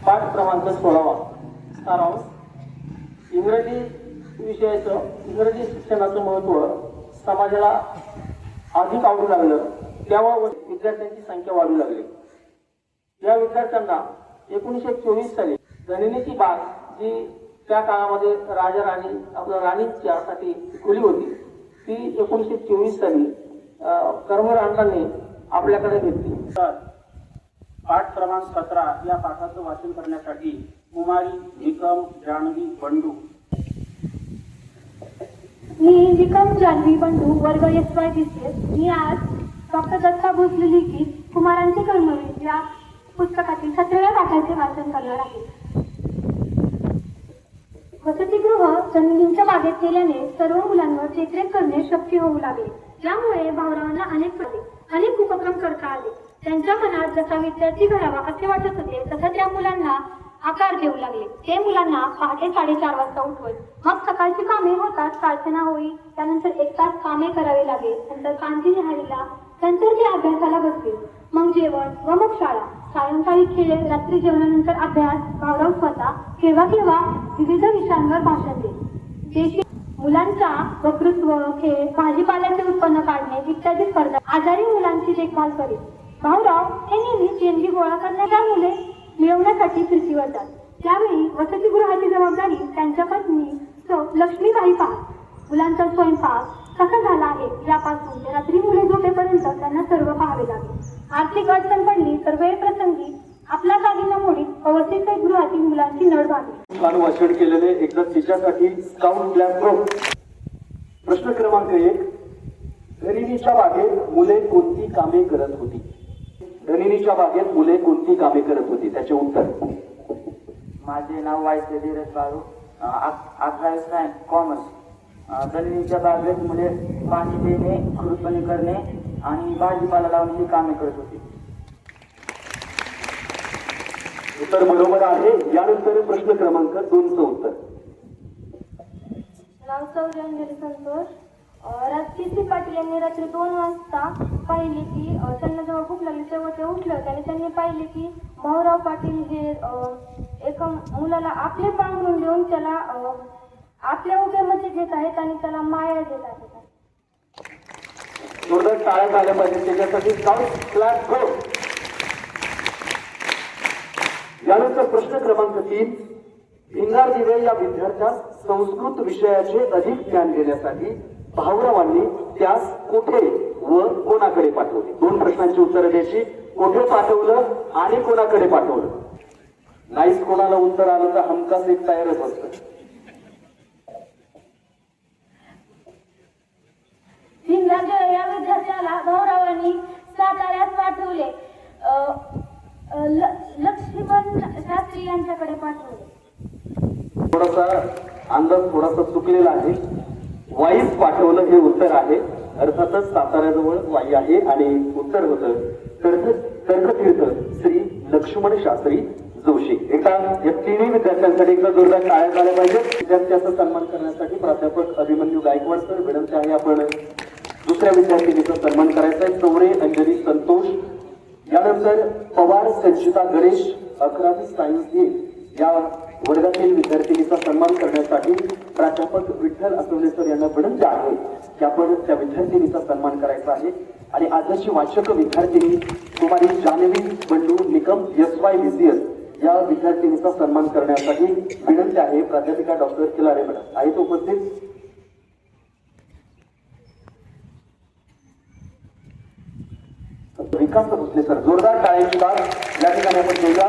पाठ क्रमांक 16 सारांश इंग्रजी विषयाचं इंग्रजी शिक्षणाचं महत्त्व समाजाला अधिक आवडू लागलं तेव्हा विद्यार्थ्यांची संख्या वाढू लागली। या विद्यार्थ्यांना 1924 साली गणिनीची बाग जी त्या काळामध्ये राजा राणी आपल्या राणीच्यासाठी खुली होती ती 1924 साली कर्मवीर अण्णांनी आपल्याकडे घेतली। पाठ क्रमांक 17 या पाठाचं वाचन करण्यासाठी कुमारी निकम जानवी बंडू। मी निकम जानवी बंडू वर्ग SY BCS। मी आज डॉक्टर दत्ता भोसले लिखित कुमारांचे कर्मवीर या पुस्तकातील 17व्या पाठाचे वाचन करणार आहे। वसतिगृह जमिनींच्या बागेत केल्याने सर्व मुलांवर देखरेख करणे शक्य होऊ लागले। यामुळे भाऊरावांना अनेक उपक्रम करता आले। त्यांच्या मनात जसा विद्यार्थी घडावा असे वाटत होते तसा त्या मुलांना आकार देऊ लागले। ते मुलांना पहाटे 4:30 वाजता उठवत, मग सकाळची कामे होतात प्रार्थना होई, त्यानंतर 1 तास कामे करावे लागे, नंतर कांजी न्याहारीला, नंतर ते अभ्यासाला बसले, मग जेवण व मग शाळा, सायंकाळी खेळ, रात्री जेवणानंतर अभ्यास। भाऊराव स्वतः केव्हा केव्हा विविध विषयांवर भाषण देत। मुलांचा वक्तृत्व, खेळ, भाजीपाल्याचे उत्पन्न काढणे इत्यादी स्पर्धा, आजारी मुलांची देखभाल करीत। भाऊराव हे नेहमी देणगी गोळा करणाऱ्या मुले मिळवण्यासाठी फिरतीवर जात। त्यावेळी वसतिगृहाची जबाबदारी त्यांच्या पत्नी लक्ष्मीबाई पाहत। मुलांचा स्वयंपाक कसा झाला आहे यापासून ते रात्री मुले झोपेपर्यंत त्यांना सर्व पाहावे लागले। आर्थिक अडचण पडली तर वेळ प्रसंगी आपला दागिना मोडीत वसतिगृहातील मुलांची नड भागली। छान वाचन केलेले एकदा तिच्यासाठी स्काउट ब्लॅक ग्रुप। प्रश्न क्रमांक 1, गणिनीच्या बागेत मुले कोणती कामे करत होती? गणिनीच्या बागेत मुले कोणती कामे करत होती? त्याचे उत्तर। माझे नाव वायसे धीरज बाळू, 11वी सायन्स कॉमर्स। गणिनीच्या बागेत मुले पाणी देणे, खुरपणी करणे आणि भाजीपाला लावणे ही कामे करत होती। उत्तर बरोबर आहे। यानंतर प्रश्न क्रमांक 2चं उत्तर। नाव सौरंजली संतोष। रात्री पाटील यांनी रात्री 2 वाजता पाहिले की त्यांना जेव्हा भूक लागली तेव्हा ते उठले होते आणि त्यांनी पाहिले की भाऊराव पाटील हे एका मुलाला आपले पांघरून देऊन त्याला आपल्या उभ्यामध्ये घेत आहेत आणि त्याला माया देत आहेत। जोरदार टाळ्या झाल्या पाहिजे त्याच्यासाठी स्काउट ब्लॅक ग्रुप। यानंतर प्रश्न क्रमांक 3, भिंगार दिवे या विद्यार्थ्यास संस्कृत विषयाचे अधिक ज्ञान देण्यासाठी भाऊरावांनी त्यास कुठे व कोणाकडे पाठवले? 2 प्रश्नांची उत्तरं द्यायची। कुठे पाठवलं आणि कोणाकडे पाठवलं? नाहीच कोणाला उत्तर आलं तर हमखास एक तयारच असतं। भिंगार या विद्यार्थ्याला भाऊरावांनी साताऱ्यात पाठवले, लक्ष्मण शास्त्री यांच्याकडे पाठवले। थोडासा अंदाज थोडासा चुकलेला आहे। वाईस पाठवलं हे उत्तर आहे। अर्थातच साताऱ्याजवळ वाई आहे आणि उत्तर होतं तर्कतीर्थ श्री लक्ष्मण शास्त्री जोशी। एकदा या तिन्ही विद्यार्थ्यांसाठी एकदा जोरदार टाळ्या झाल्या पाहिजे। विद्यार्थ्यांचा सन्मान करण्यासाठी प्राध्यापक अभिमन्यू गायकवाड सर विनंती आहे आपण दुसऱ्या विद्यार्थिनीचा सन्मान करायचा आहे, चौरे अंजली संतोष। यानंतर पवार संचिता गणेश 11वी सायन्स ए या वर्गातील विद्यार्थिनीचा सन्मान करण्यासाठी प्राध्यापक विठ्ठल असवले सर यांना विनंती आहे की आपण त्या विद्यार्थिनीचा सन्मान करायचा आहे। आणि आजची वाचक विद्यार्थिनी कुमारी जानवी बंडू निकम SY BCS या विद्यार्थिनीचा सन्मान करण्यासाठी विनंती आहे। प्राध्यापिका डॉक्टर खिलारे मॅडम आहेत उपस्थित। विकास भोसले सर, जोरदार टाळ्यांची ताल या ठिकाणी आपण घेऊया।